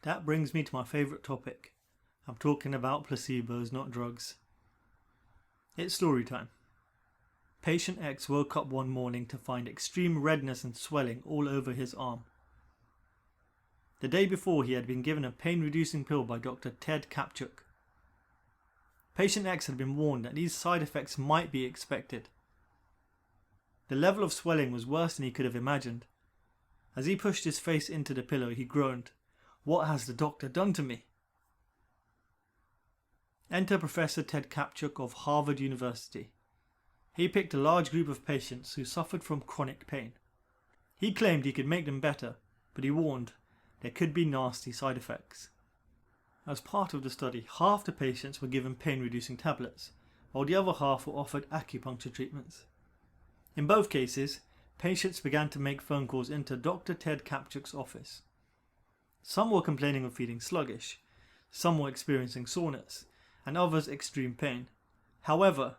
That brings me to my favourite topic. I'm talking about placebos, not drugs. It's story time. Patient X woke up one morning to find extreme redness and swelling all over his arm. The day before, he had been given a pain-reducing pill by Dr. Ted Kapchuk. Patient X had been warned that these side effects might be expected. The level of swelling was worse than he could have imagined. As he pushed his face into the pillow, he groaned, "What has the doctor done to me?" Enter Professor Ted Kapchuk of Harvard University. He picked a large group of patients who suffered from chronic pain. He claimed he could make them better, but he warned there could be nasty side effects. As part of the study, half the patients were given pain-reducing tablets, while the other half were offered acupuncture treatments. In both cases, patients began to make phone calls into Dr. Ted Kapchuk's office. Some were complaining of feeling sluggish, some were experiencing soreness, and others extreme pain. However,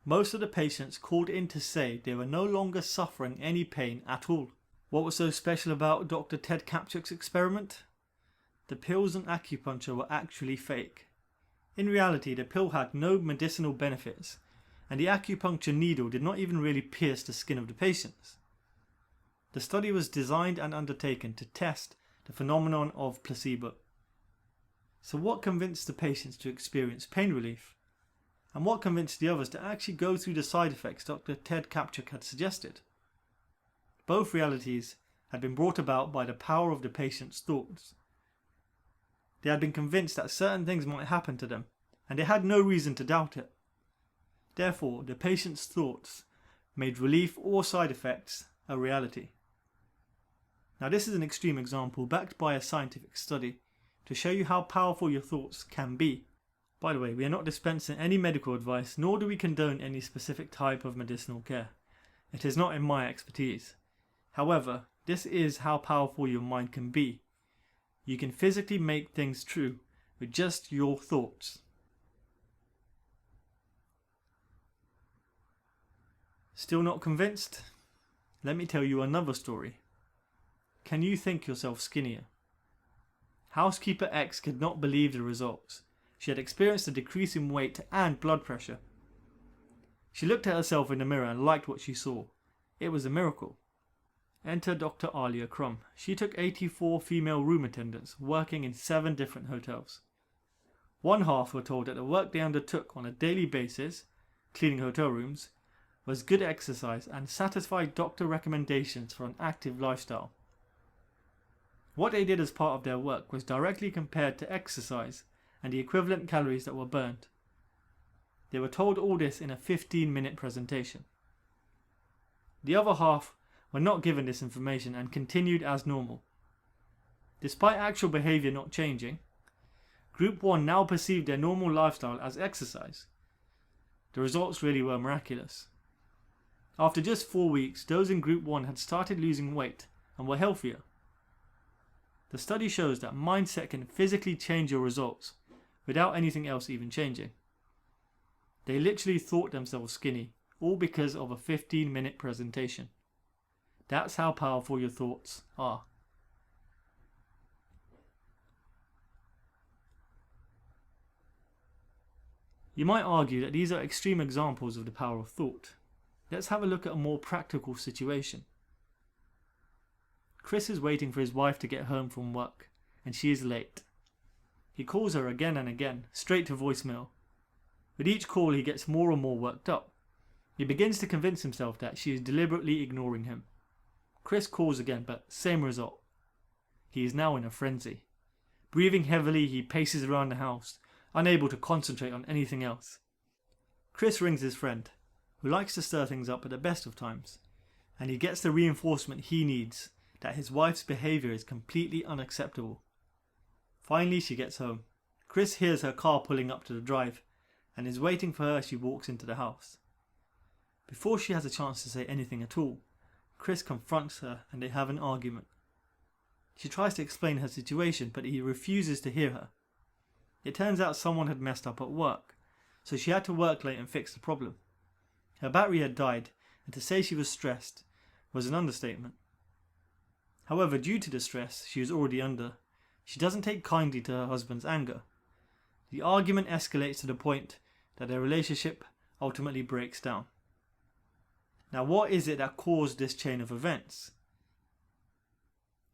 most of the patients called in to say they were no longer suffering any pain at all. What was so special about Dr. Ted Kapchuk's experiment? The pills and acupuncture were actually fake. In reality, the pill had no medicinal benefits, and the acupuncture needle did not even really pierce the skin of the patients. The study was designed and undertaken to test the phenomenon of placebo. So what convinced the patients to experience pain relief? And what convinced the others to actually go through the side effects Dr. Ted Kapchuk had suggested? Both realities had been brought about by the power of the patient's thoughts. They had been convinced that certain things might happen to them, and they had no reason to doubt it. Therefore, the patient's thoughts made relief or side effects a reality. Now, this is an extreme example backed by a scientific study to show you how powerful your thoughts can be. By the way, we are not dispensing any medical advice, nor do we condone any specific type of medicinal care. It is not in my expertise. However, this is how powerful your mind can be. You can physically make things true with just your thoughts. Still not convinced? Let me tell you another story. Can you think yourself skinnier? Housekeeper X could not believe the results. She had experienced a decrease in weight and blood pressure. She looked at herself in the mirror and liked what she saw. It was a miracle. Enter Dr. Alia Crum. She took 84 female room attendants working in 7 different hotels. One half were told that the work they undertook on a daily basis, cleaning hotel rooms, was good exercise and satisfied doctor recommendations for an active lifestyle. What they did as part of their work was directly compared to exercise and the equivalent calories that were burned. They were told all this in a 15-minute presentation. The other half were not given this information and continued as normal. Despite actual behaviour not changing, Group 1 now perceived their normal lifestyle as exercise. The results really were miraculous. After just 4 weeks, those in Group 1 had started losing weight and were healthier. The study shows that mindset can physically change your results without anything else even changing. They literally thought themselves skinny, all because of a 15-minute presentation. That's how powerful your thoughts are. You might argue that these are extreme examples of the power of thought. Let's have a look at a more practical situation. Chris is waiting for his wife to get home from work, and she is late. He calls her again and again, straight to voicemail. With each call he gets more and more worked up. He begins to convince himself that she is deliberately ignoring him. Chris calls again, but same result. He is now in a frenzy. Breathing heavily, he paces around the house, unable to concentrate on anything else. Chris rings his friend, who likes to stir things up at the best of times, and he gets the reinforcement he needs that his wife's behaviour is completely unacceptable. Finally, she gets home. Chris hears her car pulling up to the drive and is waiting for her as she walks into the house. Before she has a chance to say anything at all, Chris confronts her and they have an argument. She tries to explain her situation, but he refuses to hear her. It turns out someone had messed up at work, so she had to work late and fix the problem. Her battery had died, and to say she was stressed was an understatement. However, due to the stress she was already under, She doesn't take kindly to her husband's anger. The argument escalates to the point that their relationship ultimately breaks down. Now, what is it that caused this chain of events?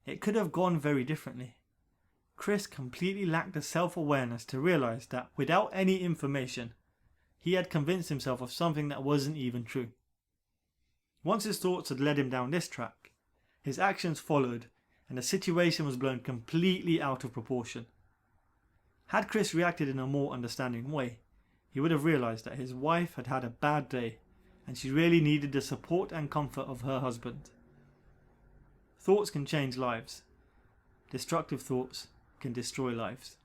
It could have gone very differently. Chris completely lacked the self-awareness to realize that without any information, he had convinced himself of something that wasn't even true. Once his thoughts had led him down this track, his actions followed, and the situation was blown completely out of proportion. Had Chris reacted in a more understanding way, he would have realized that his wife had had a bad day and she really needed the support and comfort of her husband. Thoughts can change lives. Destructive thoughts can destroy lives.